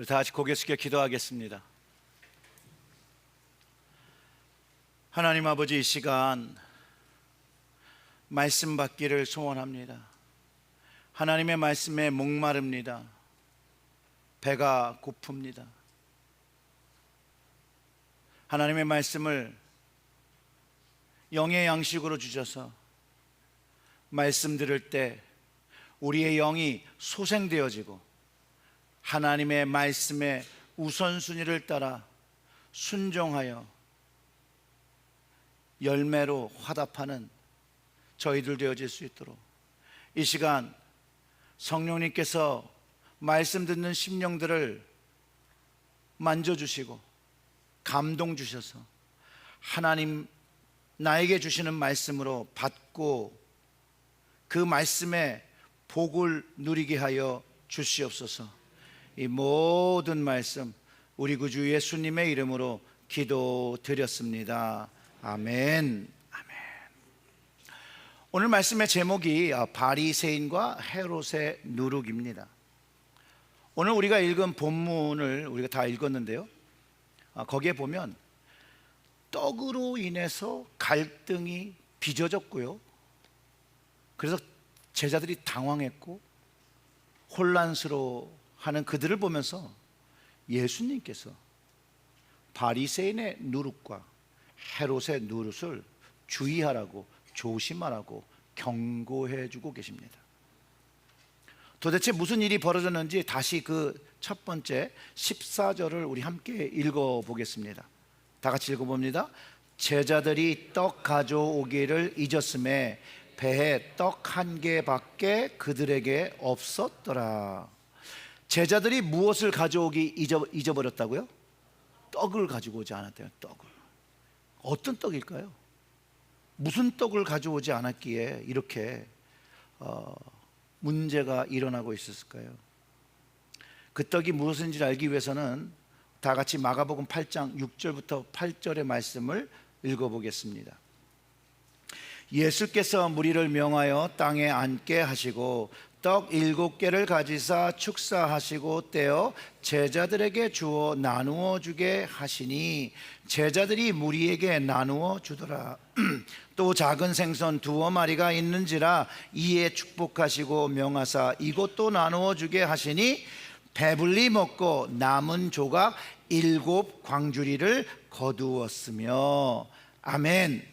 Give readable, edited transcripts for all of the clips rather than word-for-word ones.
우리 다 같이 고개 숙여 기도하겠습니다. 하나님 아버지, 이 시간 말씀 받기를 소원합니다. 하나님의 말씀에 목마릅니다. 배가 고픕니다. 하나님의 말씀을 영의 양식으로 주셔서 말씀 들을 때 우리의 영이 소생되어지고 하나님의 말씀의 우선순위를 따라 순종하여 열매로 화답하는 저희들 되어질 수 있도록 이 시간 성령님께서 말씀 듣는 심령들을 만져주시고 감동 주셔서 하나님 나에게 주시는 말씀으로 받고 그 말씀에 복을 누리게 하여 주시옵소서. 이 모든 말씀 우리 구주 예수님의 이름으로 기도드렸습니다. 아멘. 아멘. 오늘 말씀의 제목이 바리새인과 헤롯의 누룩입니다. 오늘 우리가 읽은 본문을 우리가 다 읽었는데요, 거기에 보면 떡으로 인해서 갈등이 빚어졌고요, 그래서 제자들이 당황했고 혼란스러워하는 그들을 보면서 예수님께서 바리새인의 누룩과 헤롯의 누룩을 주의하라고, 조심하라고 경고해 주고 계십니다. 도대체 무슨 일이 벌어졌는지 다시 그 첫 번째 14절을 우리 함께 읽어보겠습니다. 다 같이 읽어봅니다. 제자들이 떡 가져오기를 잊었음에 배에 떡 한 개밖에 그들에게 없었더라. 제자들이 무엇을 가져오기 잊어버렸다고요? 떡을 가지고 오지 않았대요. 떡을. 어떤 떡일까요? 무슨 떡을 가져오지 않았기에 이렇게 문제가 일어나고 있었을까요? 그 떡이 무엇인지 알기 위해서는 다 같이 마가복음 8장 6절부터 8절의 말씀을 읽어보겠습니다. 예수께서 무리를 명하여 땅에 앉게 하시고 떡 7개를 가지사 축사하시고 떼어 제자들에게 주어 나누어 주게 하시니 제자들이 무리에게 나누어 주더라. 또 작은 생선 2마리가 있는지라 이에 축복하시고 명하사 이것도 나누어 주게 하시니 배불리 먹고 남은 조각 7 광주리를 거두었으며. 아멘.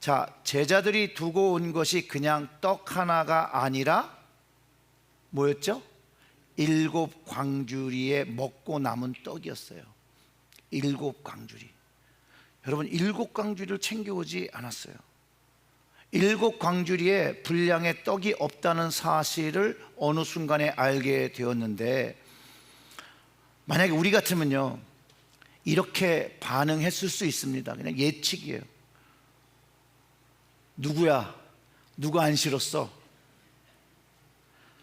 자, 제자들이 두고 온 것이 그냥 떡 하나가 아니라 뭐였죠? 7 광주리에 먹고 남은 떡이었어요. 7 광주리. 여러분, 7 광주리를 챙겨오지 않았어요. 7 광주리에 분량의 떡이 없다는 사실을 어느 순간에 알게 되었는데, 만약에 우리 같으면요 이렇게 반응했을 수 있습니다. 그냥 예측이에요. 누구야? 누가 안 실었어?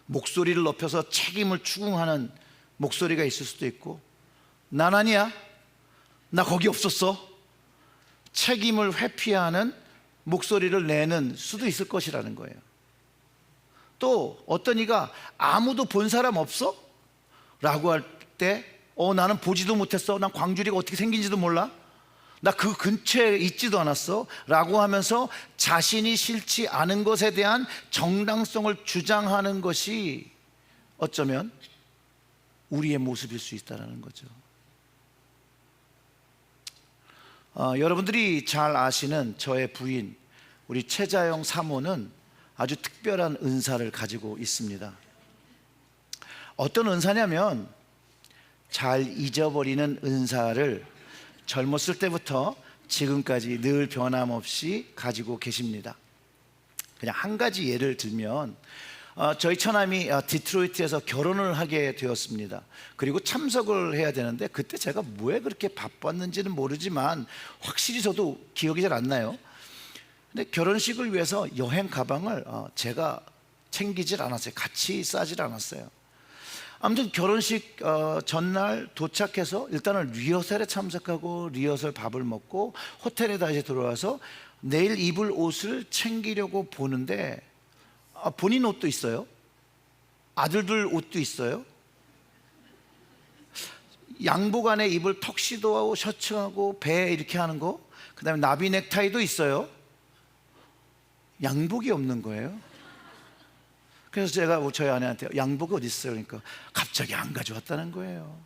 목소리를 높여서 책임을 추궁하는 목소리가 있을 수도 있고, 난 아니야, 나 거기 없었어, 책임을 회피하는 목소리를 내는 수도 있을 것이라는 거예요. 또 어떤 이가 아무도 본 사람 없어? 라고 할 때 나는 보지도 못했어, 난 광주리가 어떻게 생긴지도 몰라, 나 그 근처에 있지도 않았어 라고 하면서 자신이 싫지 않은 것에 대한 정당성을 주장하는 것이 어쩌면 우리의 모습일 수 있다는 거죠. 여러분들이 잘 아시는 저의 부인 우리 최자영 사모는 아주 특별한 은사를 가지고 있습니다. 어떤 은사냐면 잘 잊어버리는 은사를 젊었을 때부터 지금까지 늘 변함없이 가지고 계십니다. 그냥 한 가지 예를 들면 저희 처남이 디트로이트에서 결혼을 하게 되었습니다. 그리고 참석을 해야 되는데 그때 제가 왜 그렇게 바빴는지는 모르지만 확실히 저도 기억이 잘 안 나요. 근데 결혼식을 위해서 여행 가방을 제가 챙기질 않았어요. 같이 싸질 않았어요. 아무튼 결혼식 전날 도착해서 일단은 리허설에 참석하고 리허설 밥을 먹고 호텔에 다시 들어와서 내일 입을 옷을 챙기려고 보는데 본인 옷도 있어요, 아들들 옷도 있어요. 양복 안에 입을 턱시도하고 셔츠하고 배 이렇게 하는 거, 그 다음에 나비 넥타이도 있어요. 양복이 없는 거예요. 그래서 제가 저희 아내한테 양복이 어디 있어요? 그러니까 갑자기 안 가져왔다는 거예요.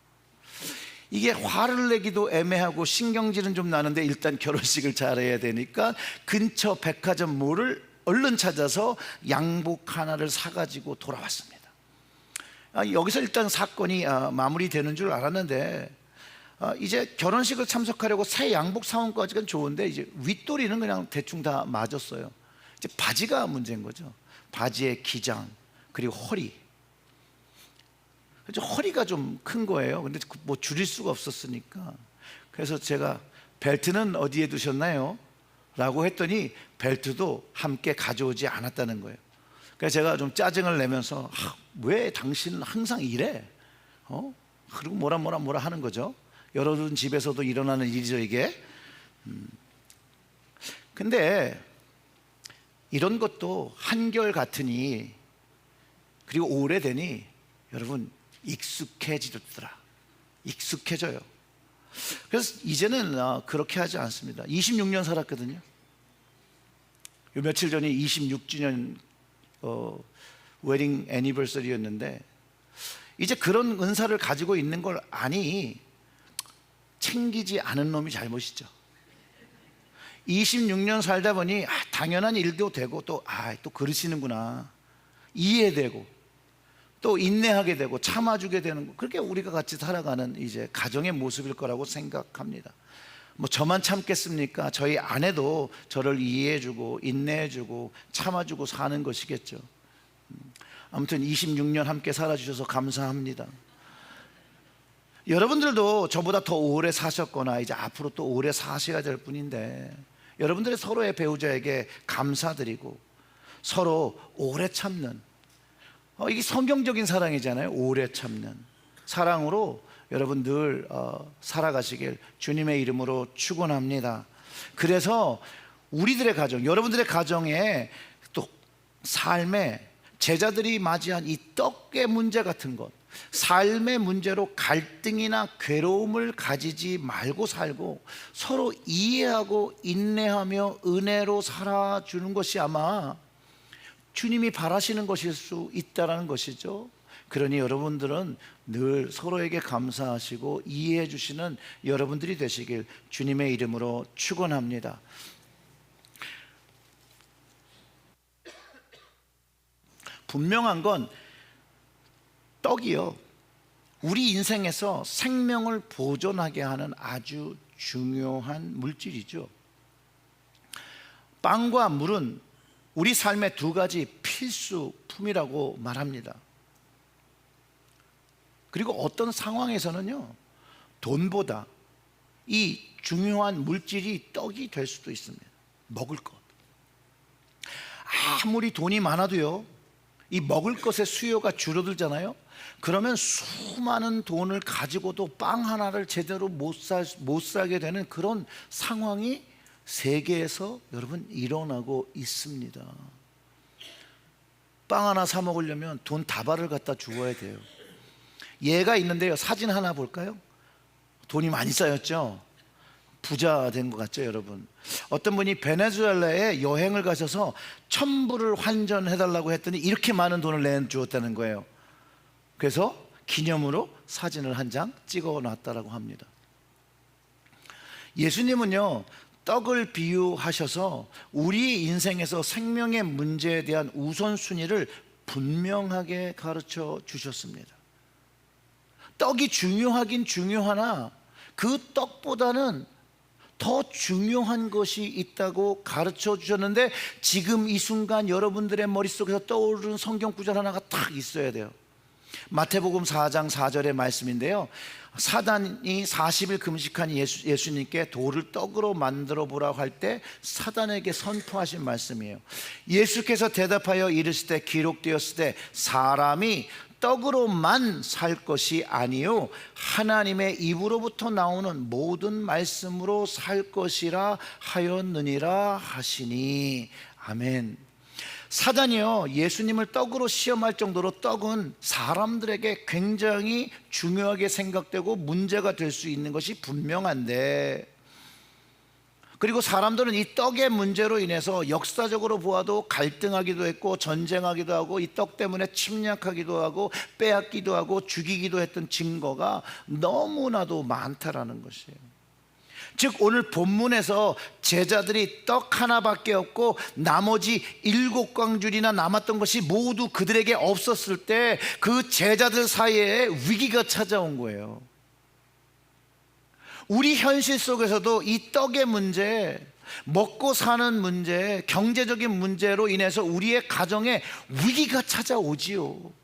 이게 화를 내기도 애매하고 신경질은 좀 나는데 일단 결혼식을 잘해야 되니까 근처 백화점 몰을 얼른 찾아서 양복 하나를 사가지고 돌아왔습니다. 여기서 일단 사건이 마무리되는 줄 알았는데, 이제 결혼식을 참석하려고 새 양복 사원까지는 좋은데 이제 윗도리는 그냥 대충 다 맞았어요. 이제 바지가 문제인 거죠. 바지의 기장 그리고 허리. 그래서 허리가 좀 큰 거예요. 근데 뭐 줄일 수가 없었으니까. 그래서 제가 벨트는 어디에 두셨나요? 라고 했더니 벨트도 함께 가져오지 않았다는 거예요. 그래서 제가 좀 짜증을 내면서 왜 당신은 항상 이래? 그리고 뭐라 하는 거죠. 여러분 집에서도 일어나는 일이죠 이게. 근데 이런 것도 한결같으니 그리고 오래되니 여러분 익숙해지더라. 익숙해져요. 그래서 이제는 그렇게 하지 않습니다. 26년 살았거든요. 요 며칠 전이 26주년 웨딩 애니버서리였는데 이제 그런 은사를 가지고 있는 걸 아니 챙기지 않은 놈이 잘못이죠. 26년 살다 보니 당연한 일도 되고 또 그러시는구나 이해되고 또 인내하게 되고 참아주게 되는 거, 그렇게 우리가 같이 살아가는 이제 가정의 모습일 거라고 생각합니다. 뭐 저만 참겠습니까? 저희 아내도 저를 이해해주고 인내해주고 참아주고 사는 것이겠죠. 아무튼 26년 함께 살아주셔서 감사합니다. 여러분들도 저보다 더 오래 사셨거나 이제 앞으로 또 오래 사셔야 될 분인데 여러분들의 서로의 배우자에게 감사드리고 서로 오래 참는, 이게 성경적인 사랑이잖아요. 오래 참는 사랑으로 여러분 늘 살아가시길 주님의 이름으로 축원합니다. 그래서 우리들의 가정, 여러분들의 가정에 또 삶에 제자들이 맞이한 이 떡의 문제 같은 것, 삶의 문제로 갈등이나 괴로움을 가지지 말고 살고 서로 이해하고 인내하며 은혜로 살아주는 것이 아마 주님이 바라시는 것일 수 있다는 것이죠. 그러니 여러분들은 늘 서로에게 감사하시고 이해해 주시는 여러분들이 되시길 주님의 이름으로 축원합니다. 분명한 건 떡이요, 우리 인생에서 생명을 보존하게 하는 아주 중요한 물질이죠. 빵과 물은 우리 삶의 두 가지 필수품이라고 말합니다. 그리고 어떤 상황에서는요, 돈보다 이 중요한 물질이 떡이 될 수도 있습니다. 먹을 것. 아무리 돈이 많아도요, 이 먹을 것의 수요가 줄어들잖아요. 그러면 수많은 돈을 가지고도 빵 하나를 제대로 못 사게 되는 그런 상황이 세계에서 여러분 일어나고 있습니다. 빵 하나 사 먹으려면 돈 다발을 갖다 주어야 돼요. 얘가 있는데요, 사진 하나 볼까요? 돈이 많이 쌓였죠. 부자 된 것 같죠 여러분. 어떤 분이 베네수엘라에 여행을 가셔서 1000불을 환전해달라고 했더니 이렇게 많은 돈을 내주었다는 거예요. 그래서 기념으로 사진을 한 장 찍어놨다고 합니다. 예수님은요, 떡을 비유하셔서 우리 인생에서 생명의 문제에 대한 우선순위를 분명하게 가르쳐 주셨습니다. 떡이 중요하긴 중요하나 그 떡보다는 더 중요한 것이 있다고 가르쳐 주셨는데, 지금 이 순간 여러분들의 머릿속에서 떠오르는 성경 구절 하나가 딱 있어야 돼요. 마태복음 4장 4절의 말씀인데요, 사단이 40일 금식한 예수님께 돌을 떡으로 만들어 보라고 할 때 사단에게 선포하신 말씀이에요. 예수께서 대답하여 이르시되 기록되었을 때 사람이 떡으로만 살 것이 아니요 하나님의 입으로부터 나오는 모든 말씀으로 살 것이라 하였느니라 하시니. 아멘. 사단이요, 예수님을 떡으로 시험할 정도로 떡은 사람들에게 굉장히 중요하게 생각되고 문제가 될 수 있는 것이 분명한데, 그리고 사람들은 이 떡의 문제로 인해서 역사적으로 보아도 갈등하기도 했고 전쟁하기도 하고 이 떡 때문에 침략하기도 하고 빼앗기도 하고 죽이기도 했던 증거가 너무나도 많다라는 것이에요. 즉 오늘 본문에서 제자들이 떡 하나밖에 없고 나머지 7광줄이나 남았던 것이 모두 그들에게 없었을 때 그 제자들 사이에 위기가 찾아온 거예요. 우리 현실 속에서도 이 떡의 문제, 먹고 사는 문제, 경제적인 문제로 인해서 우리의 가정에 위기가 찾아오지요.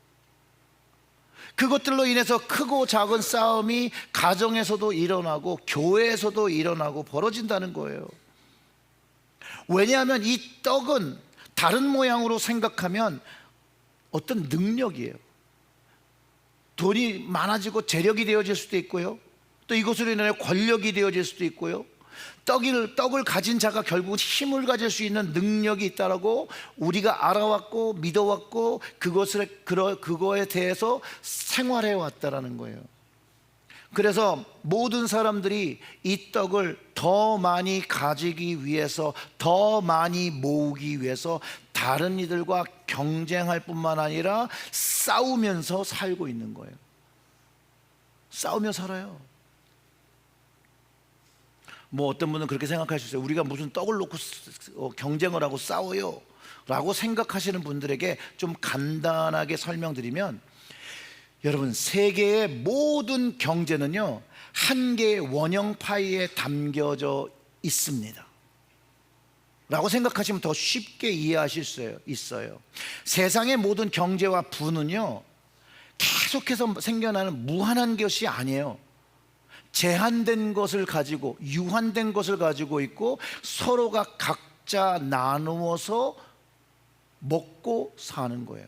그것들로 인해서 크고 작은 싸움이 가정에서도 일어나고 교회에서도 일어나고 벌어진다는 거예요. 왜냐하면 이 떡은 다른 모양으로 생각하면 어떤 능력이에요. 돈이 많아지고 재력이 되어질 수도 있고요, 또 이것으로 인해 권력이 되어질 수도 있고요, 떡을 가진 자가 결국 힘을 가질 수 있는 능력이 있다라고 우리가 알아왔고 믿어왔고 그거에 대해서 생활해 왔다라는 거예요. 그래서 모든 사람들이 이 떡을 더 많이 가지기 위해서, 더 많이 모으기 위해서 다른 이들과 경쟁할 뿐만 아니라 싸우면서 살고 있는 거예요. 싸우며 살아요. 뭐 어떤 분은 그렇게 생각할 수 있어요. 우리가 무슨 떡을 놓고 경쟁을 하고 싸워요 라고 생각하시는 분들에게 좀 간단하게 설명드리면, 여러분, 세계의 모든 경제는요 한 개의 원형 파이에 담겨져 있습니다 라고 생각하시면 더 쉽게 이해하실 수 있어요. 세상의 모든 경제와 부는요 계속해서 생겨나는 무한한 것이 아니에요. 제한된 것을 가지고, 유한된 것을 가지고 있고 서로가 각자 나누어서 먹고 사는 거예요.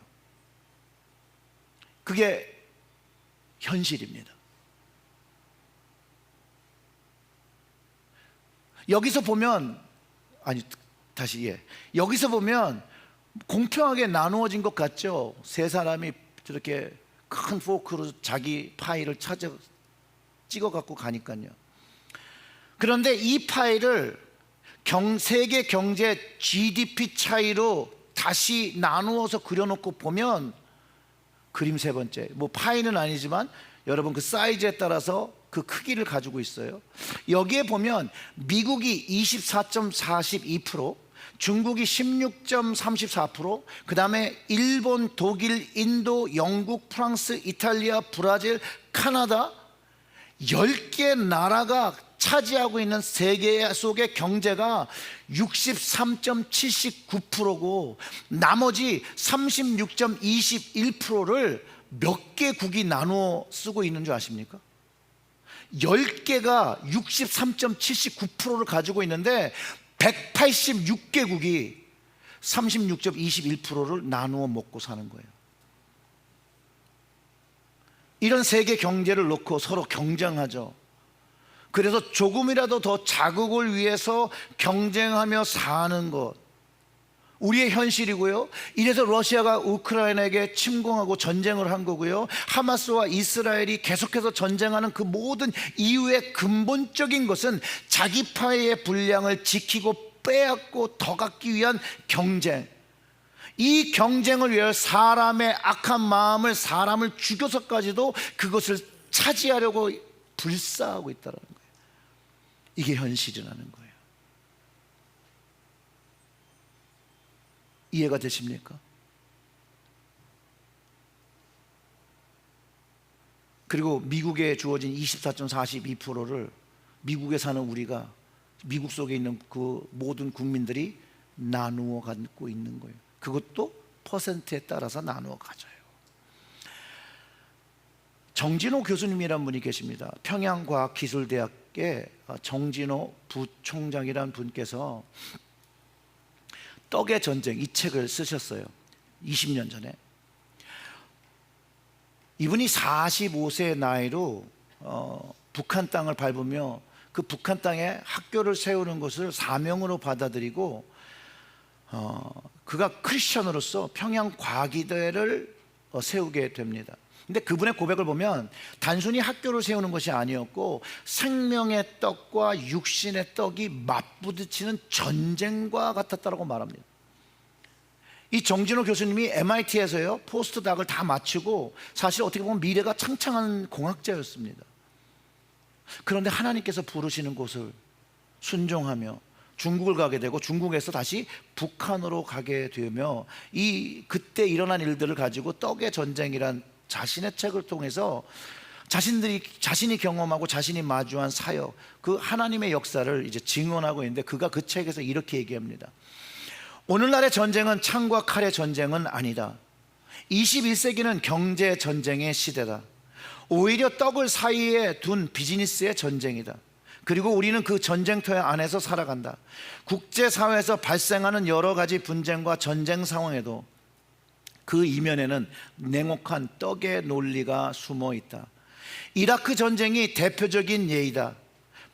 그게 현실입니다. 여기서 보면 여기서 보면 공평하게 나누어진 것 같죠? 세 사람이 저렇게 큰 포크로 자기 파이를 찍어 갖고 가니까요. 그런데 이 파이를 세계 경제 GDP 차이로 다시 나누어서 그려놓고 보면, 그림 세 번째, 뭐 파이는 아니지만 여러분 그 사이즈에 따라서 그 크기를 가지고 있어요. 여기에 보면 미국이 24.42%, 중국이 16.34%, 그 다음에 일본, 독일, 인도, 영국, 프랑스, 이탈리아, 브라질, 카나다 10개 나라가 차지하고 있는 세계 속의 경제가 63.79%고 나머지 36.21%를 몇 개국이 나누어 쓰고 있는 줄 아십니까? 10개가 63.79%를 가지고 있는데 186개국이 36.21%를 나누어 먹고 사는 거예요. 이런 세계 경제를 놓고 서로 경쟁하죠. 그래서 조금이라도 더 자국을 위해서 경쟁하며 사는 것, 우리의 현실이고요. 이래서 러시아가 우크라이나에게 침공하고 전쟁을 한 거고요. 하마스와 이스라엘이 계속해서 전쟁하는 그 모든 이유의 근본적인 것은 자기 파이의 분량을 지키고 빼앗고 더 갖기 위한 경쟁, 이 경쟁을 위해 사람의 악한 마음을, 사람을 죽여서까지도 그것을 차지하려고 불사하고 있다는 거예요. 이게 현실이라는 거예요. 이해가 되십니까? 그리고 미국에 주어진 24.42%를 미국에 사는 우리가, 미국 속에 있는 그 모든 국민들이 나누어 갖고 있는 거예요. 그것도 퍼센트에 따라서 나누어 가져요. 정진호 교수님이란 분이 계십니다. 평양과학기술대학의 정진호 부총장이란 분께서 떡의 전쟁, 이 책을 쓰셨어요. 20년 전에. 이분이 45세의 나이로 북한 땅을 밟으며 그 북한 땅에 학교를 세우는 것을 사명으로 받아들이고 그가 크리스천으로서 평양과기대를 세우게 됩니다. 근데 그분의 고백을 보면 단순히 학교를 세우는 것이 아니었고 생명의 떡과 육신의 떡이 맞부딪히는 전쟁과 같았다고 말합니다. 이 정진호 교수님이 MIT에서요 포스트닥을 다 마치고 사실 어떻게 보면 미래가 창창한 공학자였습니다. 그런데 하나님께서 부르시는 곳을 순종하며 중국을 가게 되고 중국에서 다시 북한으로 가게 되며 그때 일어난 일들을 가지고 떡의 전쟁이란 자신의 책을 통해서 자신이 경험하고 자신이 마주한 사역, 그 하나님의 역사를 이제 증언하고 있는데 그가 그 책에서 이렇게 얘기합니다. 오늘날의 전쟁은 창과 칼의 전쟁은 아니다. 21세기는 경제 전쟁의 시대다. 오히려 떡을 사이에 둔 비즈니스의 전쟁이다. 그리고 우리는 그 전쟁터 안에서 살아간다. 국제사회에서 발생하는 여러 가지 분쟁과 전쟁 상황에도 그 이면에는 냉혹한 떡의 논리가 숨어 있다. 이라크 전쟁이 대표적인 예이다.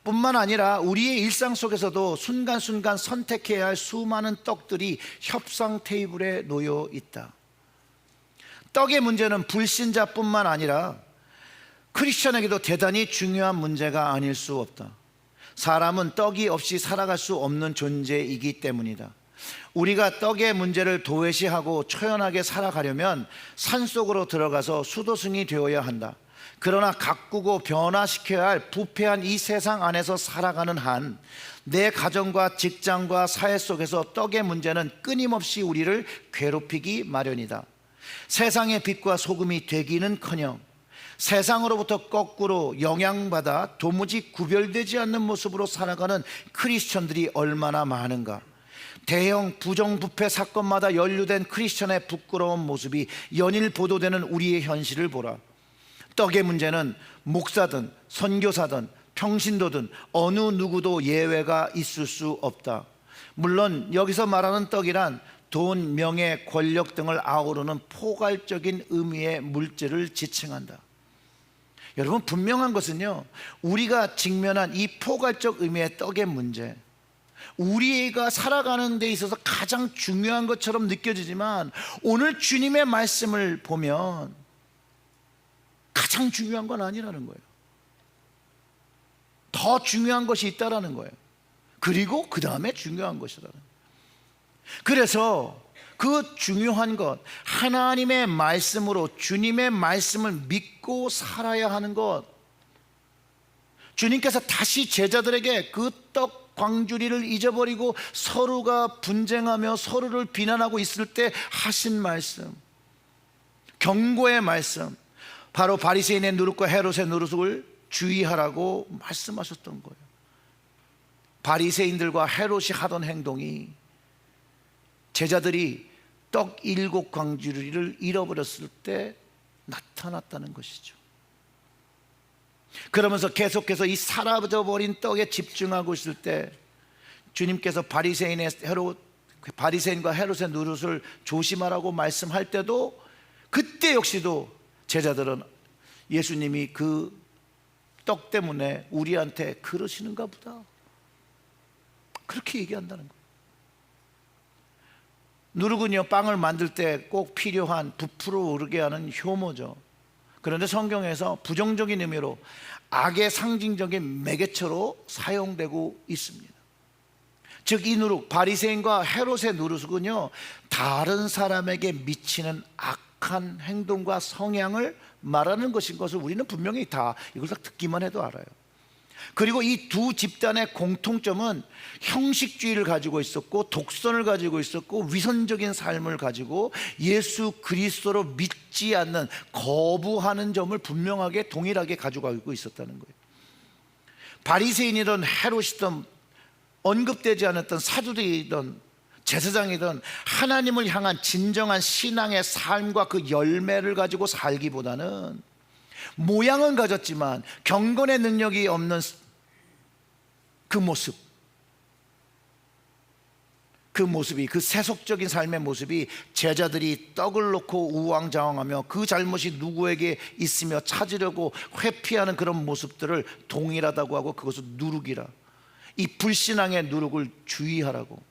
뿐만 아니라 우리의 일상 속에서도 순간순간 선택해야 할 수많은 떡들이 협상 테이블에 놓여 있다. 떡의 문제는 불신자뿐만 아니라 크리스천에게도 대단히 중요한 문제가 아닐 수 없다. 사람은 떡이 없이 살아갈 수 없는 존재이기 때문이다. 우리가 떡의 문제를 도외시하고 초연하게 살아가려면 산속으로 들어가서 수도승이 되어야 한다. 그러나 가꾸고 변화시켜야 할 부패한 이 세상 안에서 살아가는 한 내 가정과 직장과 사회 속에서 떡의 문제는 끊임없이 우리를 괴롭히기 마련이다. 세상의 빛과 소금이 되기는커녕 세상으로부터 거꾸로 영향받아 도무지 구별되지 않는 모습으로 살아가는 크리스천들이 얼마나 많은가. 대형 부정부패 사건마다 연루된 크리스천의 부끄러운 모습이 연일 보도되는 우리의 현실을 보라. 떡의 문제는 목사든 선교사든 평신도든 어느 누구도 예외가 있을 수 없다. 물론 여기서 말하는 떡이란 돈, 명예, 권력 등을 아우르는 포괄적인 의미의 물질을 지칭한다. 여러분, 분명한 것은요, 우리가 직면한 이 포괄적 의미의 떡의 문제, 우리가 살아가는 데 있어서 가장 중요한 것처럼 느껴지지만 오늘 주님의 말씀을 보면 가장 중요한 건 아니라는 거예요. 더 중요한 것이 있다라는 거예요. 그리고 그 다음에 중요한 것이라는 거예요. 그래서 그 중요한 것, 하나님의 말씀으로 주님의 말씀을 믿고 살아야 하는 것, 주님께서 다시 제자들에게 그 떡 광주리를 잊어버리고 서로가 분쟁하며 서로를 비난하고 있을 때 하신 말씀, 경고의 말씀, 바로 바리새인의 누룩과 헤롯의 누룩을 주의하라고 말씀하셨던 거예요. 바리새인들과 헤롯이 하던 행동이 제자들이 떡 7광주리를 잃어버렸을 때 나타났다는 것이죠. 그러면서 계속해서 이 사라져버린 떡에 집중하고 있을 때 주님께서 바리새인과 헤롯의 누룩을 조심하라고 말씀할 때도 그때 역시도 제자들은 예수님이 그 떡 때문에 우리한테 그러시는가 보다, 그렇게 얘기한다는 거예요. 누룩은요, 빵을 만들 때 꼭 필요한 부풀어 오르게 하는 효모죠. 그런데 성경에서 부정적인 의미로 악의 상징적인 매개체로 사용되고 있습니다. 즉, 이 누룩, 바리새인과 헤롯의 누룩은요, 다른 사람에게 미치는 악한 행동과 성향을 말하는 것인 것을 우리는 분명히 다 이걸 다 듣기만 해도 알아요. 그리고 이 두 집단의 공통점은 형식주의를 가지고 있었고 독선을 가지고 있었고 위선적인 삶을 가지고 예수 그리스도로 믿지 않는, 거부하는 점을 분명하게 동일하게 가지고 있었다는 거예요. 바리새인이든 헤롯이든 언급되지 않았던 사두리이든 제사장이든 하나님을 향한 진정한 신앙의 삶과 그 열매를 가지고 살기보다는 모양은 가졌지만 경건의 능력이 없는 그 모습이, 그 세속적인 삶의 모습이 제자들이 떡을 놓고 우왕좌왕하며 그 잘못이 누구에게 있으며 찾으려고 회피하는 그런 모습들을 동일하다고 하고, 그것을 누룩이라, 이 불신앙의 누룩을 주의하라고,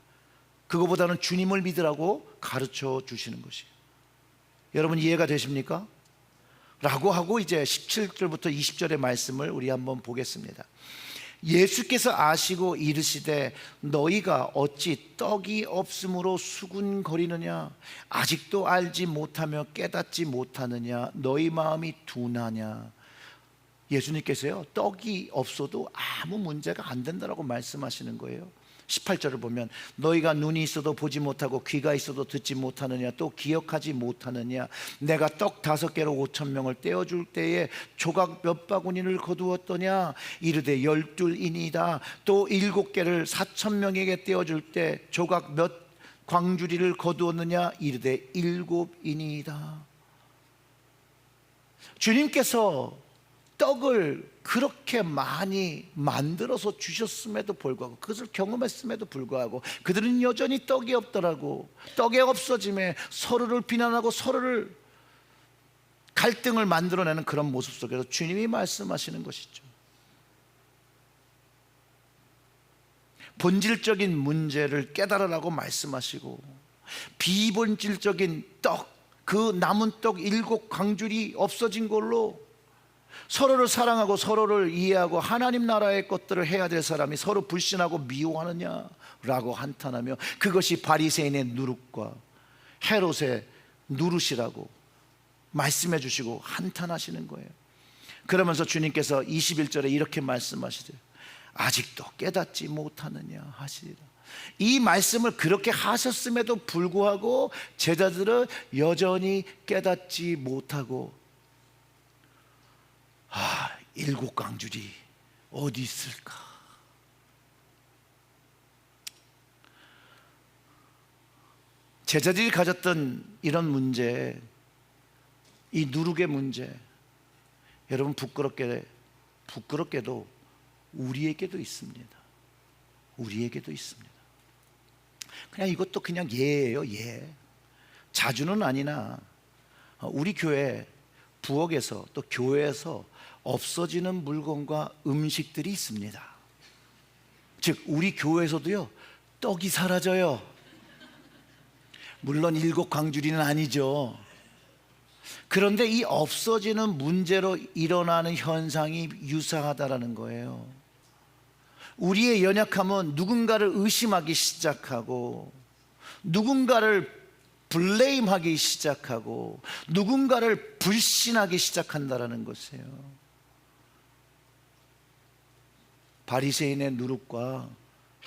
그거보다는 주님을 믿으라고 가르쳐 주시는 것이에요. 여러분 이해가 되십니까? 라고 하고 이제 17절부터 20절의 말씀을 우리 한번 보겠습니다. 예수께서 아시고 이르시되 너희가 어찌 떡이 없으므로 수군거리느냐? 아직도 알지 못하며 깨닫지 못하느냐? 너희 마음이 둔하냐? 예수님께서요, 떡이 없어도 아무 문제가 안 된다라고 말씀하시는 거예요. 18절을 보면 너희가 눈이 있어도 보지 못하고 귀가 있어도 듣지 못하느냐? 또 기억하지 못하느냐? 내가 떡 5개로 5,000명을 떼어줄 때에 조각 몇 바구니를 거두었더냐? 이르되 12이니이다. 또 7개를 4,000명에게 떼어줄 때 조각 몇 광주리를 거두었느냐? 이르되 7이니이다. 주님께서 떡을 그렇게 많이 만들어서 주셨음에도 불구하고, 그것을 경험했음에도 불구하고 그들은 여전히 떡이 없더라고. 떡의 없어짐에 서로를 비난하고 서로를 갈등을 만들어내는 그런 모습 속에서 주님이 말씀하시는 것이죠. 본질적인 문제를 깨달으라고 말씀하시고, 비본질적인 떡, 그 남은 떡 7광줄이 없어진 걸로 서로를 사랑하고 서로를 이해하고 하나님 나라의 것들을 해야 될 사람이 서로 불신하고 미워하느냐라고 한탄하며, 그것이 바리새인의 누룩과 헤롯의 누룩이라고 말씀해 주시고 한탄하시는 거예요. 그러면서 주님께서 21절에 이렇게 말씀하시대요. 아직도 깨닫지 못하느냐 하시리라. 이 말씀을 그렇게 하셨음에도 불구하고 제자들은 여전히 깨닫지 못하고, 7광줄이 어디 있을까? 제자들이 가졌던 이런 문제, 이 누룩의 문제, 여러분 부끄럽게도 우리에게도 있습니다. 우리에게도 있습니다. 그냥 이것도 그냥 예예요, 예. 자주는 아니나 우리 교회 부엌에서 또 교회에서 없어지는 물건과 음식들이 있습니다. 즉 우리 교회에서도요, 떡이 사라져요. 물론 7광주리는 아니죠. 그런데 이 없어지는 문제로 일어나는 현상이 유사하다라는 거예요. 우리의 연약함은 누군가를 의심하기 시작하고, 누군가를 블레임하기 시작하고, 누군가를 불신하기 시작한다라는 것이에요. 바리새인의 누룩과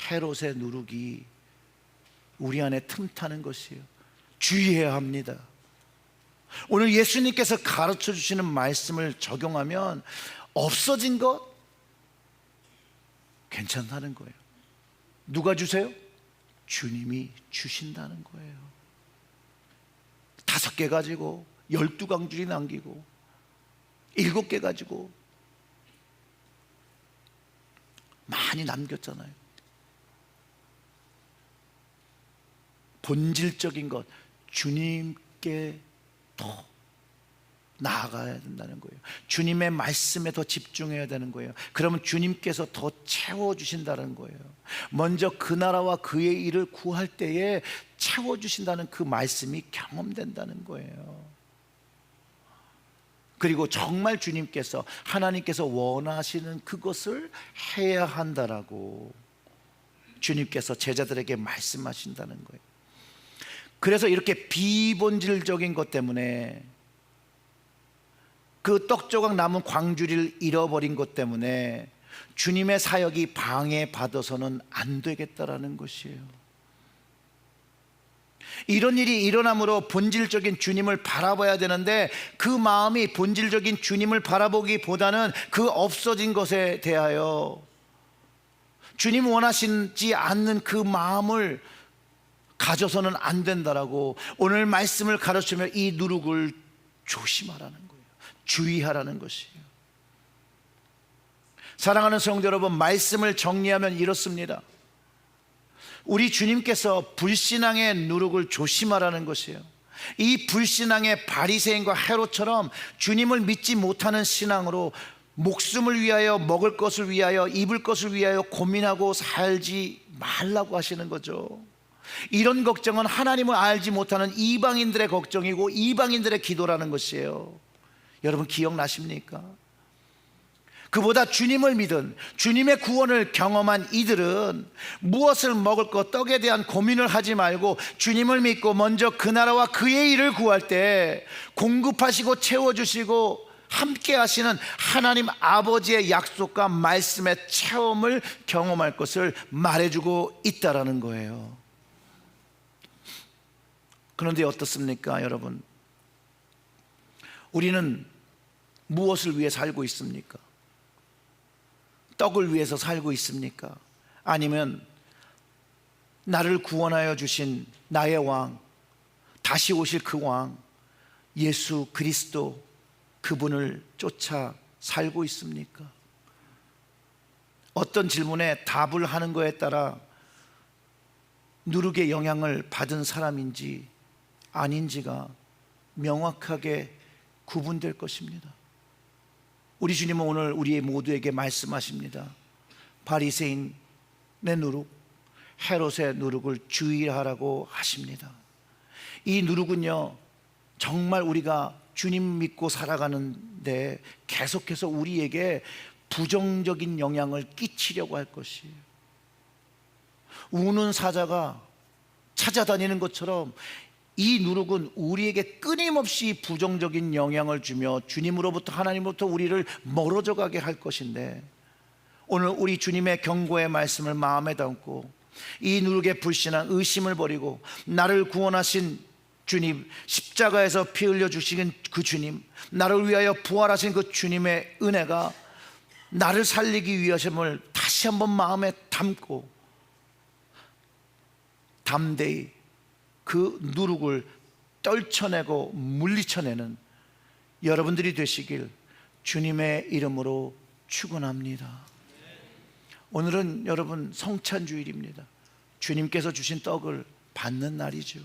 헤롯의 누룩이 우리 안에 틈타는 것이에요. 주의해야 합니다. 오늘 예수님께서 가르쳐 주시는 말씀을 적용하면 없어진 것 괜찮다는 거예요. 누가 주세요? 주님이 주신다는 거예요. 5개 가지고 12광줄이 남기고 7개 가지고 많이 남겼잖아요. 본질적인 것, 주님께 더 나아가야 된다는 거예요. 주님의 말씀에 더 집중해야 되는 거예요. 그러면 주님께서 더 채워주신다는 거예요. 먼저 그 나라와 그의 일을 구할 때에 채워주신다는 그 말씀이 경험된다는 거예요. 그리고 정말 주님께서, 하나님께서 원하시는 그것을 해야 한다라고 주님께서 제자들에게 말씀하신다는 거예요. 그래서 이렇게 비본질적인 것 때문에, 그 떡조각 남은 광주리를 잃어버린 것 때문에 주님의 사역이 방해받아서는 안 되겠다라는 것이에요. 이런 일이 일어남으로 본질적인 주님을 바라봐야 되는데, 그 마음이 본질적인 주님을 바라보기보다는 그 없어진 것에 대하여 주님 원하시지 않는 그 마음을 가져서는 안 된다라고 오늘 말씀을 가르치며 이 누룩을 조심하라는 거예요. 주의하라는 것이에요. 사랑하는 성도 여러분, 말씀을 정리하면 이렇습니다. 우리 주님께서 불신앙의 누룩을 조심하라는 것이에요. 이 불신앙의 바리새인과 헤롯처럼 주님을 믿지 못하는 신앙으로 목숨을 위하여, 먹을 것을 위하여, 입을 것을 위하여 고민하고 살지 말라고 하시는 거죠. 이런 걱정은 하나님을 알지 못하는 이방인들의 걱정이고 이방인들의 기도라는 것이에요. 여러분 기억나십니까? 그보다 주님을 믿은, 주님의 구원을 경험한 이들은 무엇을 먹을 것, 떡에 대한 고민을 하지 말고 주님을 믿고 먼저 그 나라와 그의 일을 구할 때 공급하시고 채워주시고 함께 하시는 하나님 아버지의 약속과 말씀의 체험을 경험할 것을 말해주고 있다라는 거예요. 그런데 어떻습니까, 여러분? 우리는 무엇을 위해 살고 있습니까? 떡을 위해서 살고 있습니까? 아니면 나를 구원하여 주신 나의 왕, 다시 오실 그 왕, 예수 그리스도, 그분을 쫓아 살고 있습니까? 어떤 질문에 답을 하는 거에 따라 누룩의 영향을 받은 사람인지 아닌지가 명확하게 구분될 것입니다. 우리 주님은 오늘 우리 모두에게 말씀하십니다. 바리새인의 누룩, 헤롯의 누룩을 주의하라고 하십니다. 이 누룩은요, 정말 우리가 주님 믿고 살아가는데 계속해서 우리에게 부정적인 영향을 끼치려고 할 것이에요. 우는 사자가 찾아다니는 것처럼 이 누룩은 우리에게 끊임없이 부정적인 영향을 주며 주님으로부터, 하나님으로부터 우리를 멀어져 가게 할 것인데, 오늘 우리 주님의 경고의 말씀을 마음에 담고 이 누룩에 불신한 의심을 버리고 나를 구원하신 주님, 십자가에서 피 흘려 주신 그 주님, 나를 위하여 부활하신 그 주님의 은혜가 나를 살리기 위하심을 다시 한번 마음에 담고 담대히 그 누룩을 떨쳐내고 물리쳐내는 여러분들이 되시길 주님의 이름으로 축원합니다. 오늘은 여러분 성찬주일입니다. 주님께서 주신 떡을 받는 날이죠.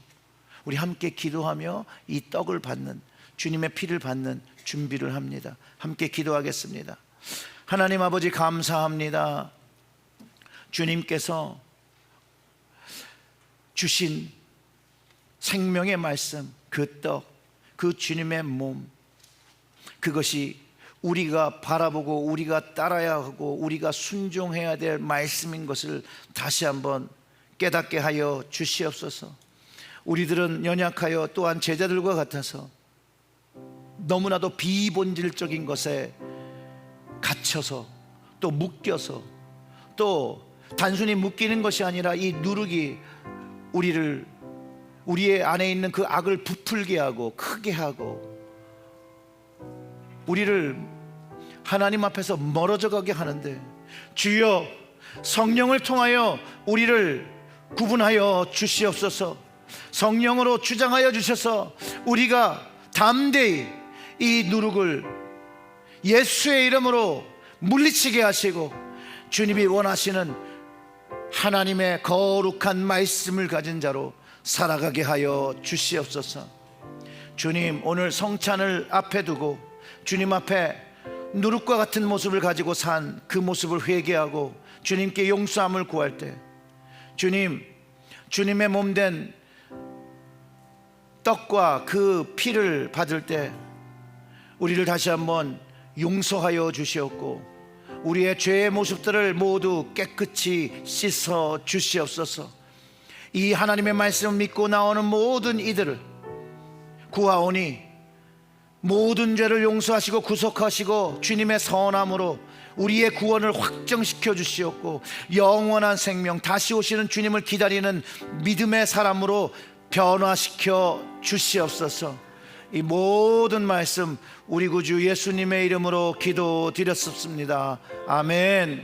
우리 함께 기도하며 이 떡을 받는, 주님의 피를 받는 준비를 합니다. 함께 기도하겠습니다. 하나님 아버지, 감사합니다. 주님께서 주신 생명의 말씀, 그 떡, 그 주님의 몸, 그것이 우리가 바라보고 우리가 따라야 하고 우리가 순종해야 될 말씀인 것을 다시 한번 깨닫게 하여 주시옵소서. 우리들은 연약하여 또한 제자들과 같아서 너무나도 비본질적인 것에 갇혀서 또 묶여서, 또 단순히 묶이는 것이 아니라 이 누룩이 우리의 안에 있는 그 악을 부풀게 하고 크게 하고 우리를 하나님 앞에서 멀어져 가게 하는데, 주여 성령을 통하여 우리를 구분하여 주시옵소서. 성령으로 주장하여 주셔서 우리가 담대히 이 누룩을 예수의 이름으로 물리치게 하시고 주님이 원하시는 하나님의 거룩한 말씀을 가진 자로 살아가게 하여 주시옵소서. 주님, 오늘 성찬을 앞에 두고 주님 앞에 누룩과 같은 모습을 가지고 산 그 모습을 회개하고 주님께 용서함을 구할 때, 주님, 주님의 몸된 떡과 그 피를 받을 때 우리를 다시 한번 용서하여 주시옵고 우리의 죄의 모습들을 모두 깨끗이 씻어 주시옵소서. 이 하나님의 말씀을 믿고 나오는 모든 이들을 구하오니 모든 죄를 용서하시고 구속하시고 주님의 선함으로 우리의 구원을 확정시켜 주시옵고 영원한 생명, 다시 오시는 주님을 기다리는 믿음의 사람으로 변화시켜 주시옵소서. 이 모든 말씀 우리 구주 예수님의 이름으로 기도드렸습니다. 아멘.